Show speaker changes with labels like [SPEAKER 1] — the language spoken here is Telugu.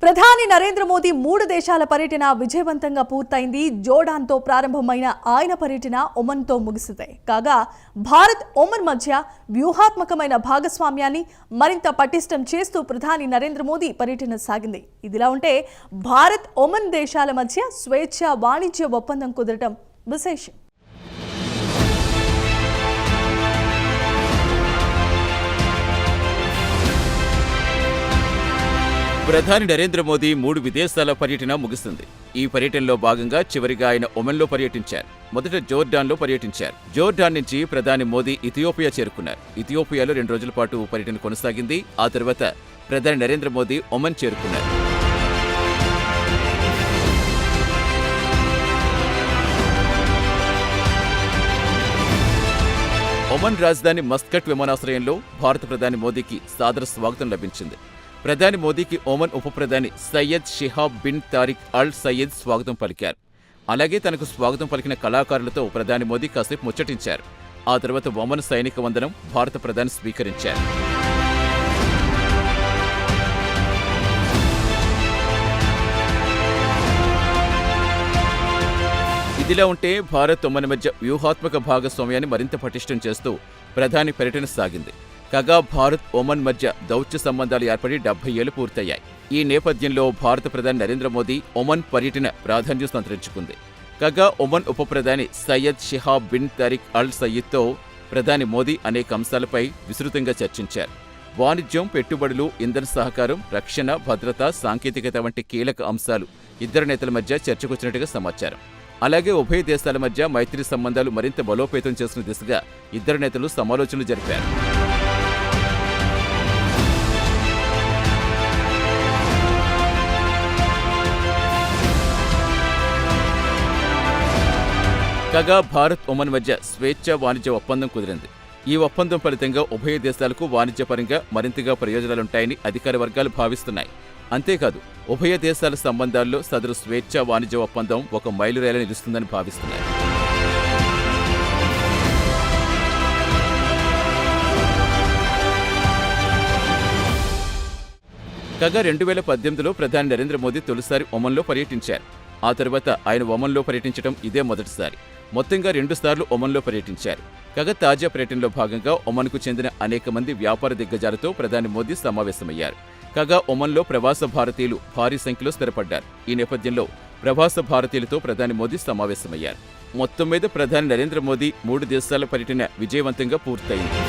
[SPEAKER 1] ప్రధాని నరేంద్ర మోదీ 3 దేశాల పర్యటన విజయవంతంగా పూర్తయింది. జోర్డాన్తో ప్రారంభమైన ఆయన పర్యటన ఒమన్తో ముగిసింది. కాగా భారత్ ఒమన్ మధ్య వ్యూహాత్మకమైన భాగస్వామ్యాన్ని మరింత పటిష్టం చేస్తూ ప్రధాని నరేంద్ర మోదీ పర్యటన సాగింది. ఇదిలా ఉంటే భారత్ ఒమన్ దేశాల మధ్య స్వేచ్ఛ వాణిజ్య ఒప్పందం కుదరడం విశేషం.
[SPEAKER 2] ప్రధాని నరేంద్ర మోదీ 3 విదేశాల పర్యటన ముగిస్తుంది. ఈ పర్యటనలో భాగంగా చివరిగా ఆయన ఒమన్లో పర్యటించారు. మొదట జోర్డాన్లో పర్యటించారు. జోర్డాన్ నుంచి ప్రధాని మోదీ ఇథియోపియా చేరుకున్నారు. ఇథియోపియాలో 2 రోజుల పాటు పర్యటన కొనసాగింది. ఆ తర్వాత ప్రధాని నరేంద్ర మోదీ ఒమన్ చేరుకున్నారు. ఒమన్ రాజధాని మస్కట్ విమానాశ్రయంలో భారత ప్రధాని మోదీకి సాదర స్వాగతం లభించింది. ప్రధాని మోదీకి ఒమన్ ఉప ప్రధాని సయ్యద్ షిహాబ్ బిన్ తారిక్ అల్ సయ్యద్ స్వాగతం పలికారు. అలాగే తనకు స్వాగతం పలికిన కళాకారులతో ప్రధాని మోదీ కాసేపు ముచ్చటించారు. ఆ తర్వాత ఒమన్ సైనిక వందనం భారత ప్రధాని స్వీకరించారు. ఇదిలా ఉంటే భారత్ ఒమన్ మధ్య వ్యూహాత్మక భాగస్వామ్యాన్ని మరింత పటిష్టం చేస్తూ ప్రధాని పర్యటన సాగింది. కాగా భారత్ ఒమన్ మధ్య దౌత్య సంబంధాలు ఏర్పడి 70 ఏళ్లు పూర్తయ్యాయి. ఈ నేపథ్యంలో భారత ప్రధాని నరేంద్ర మోదీ ఒమన్ పర్యటన ప్రాధాన్యం సంతరించుకుంది. కాగా ఒమన్ ఉప ప్రధాని సయ్యద్ షిహాబ్ బిన్ తారిక్ అల్ సయ్యద్తో ప్రధాని మోదీ అనేక అంశాలపై విస్తృతంగా చర్చించారు. వాణిజ్యం, పెట్టుబడులు, ఇంధన సహకారం, రక్షణ, భద్రత, సాంకేతికత వంటి కీలక అంశాలు ఇద్దరు నేతల మధ్య చర్చకొచ్చినట్టుగా సమాచారం. అలాగే ఉభయ దేశాల మధ్య మైత్రి సంబంధాలు మరింత బలోపేతం చేసిన దిశగా ఇద్దరు నేతలు సమాలోచనలు జరిపారు. కాగా భారత్ ఒమన్ మధ్య స్వేచ్ఛ వాణిజ్య ఒప్పందం కుదిరింది. ఈ ఒప్పందం ఫలితంగా ఉభయ దేశాలకు వాణిజ్యపరంగా మరింతగా ప్రయోజనాలుంటాయని అధికార వర్గాలు భావిస్తున్నాయి. అంతేకాదు ఉభయ దేశాల సంబంధాల్లో సదరు స్వేచ్ఛ వాణిజ్య ఒప్పందం ఒక మైలురాయిలా నిలుస్తుందని భావిస్తున్నారు. కాగా 2018లో ప్రధాని నరేంద్ర మోదీ తొలిసారి ఒమన్లో పర్యటించారు. ఆ తర్వాత ఆయన ఒమన్లో పర్యటించడం ఇదే మొదటిసారి. మొత్తంగా 2 సార్లు ఒమన్లో పర్యటించారు. కాగా తాజా పర్యటనలో భాగంగా ఒమన్కు చెందిన అనేక మంది వ్యాపార దిగ్గజాలతో ప్రధాని మోదీ సమావేశమయ్యారు. కాగా ఒమన్లో ప్రవాస భారతీయులు భారీ సంఖ్యలో స్థిరపడ్డారు. ఈ నేపథ్యంలో ప్రవాస భారతీయులతో ప్రధాని మోదీ సమావేశమయ్యారు. మొత్తం మీద ప్రధాని నరేంద్ర మోదీ 3 దేశాల పర్యటన విజయవంతంగా పూర్తయింది.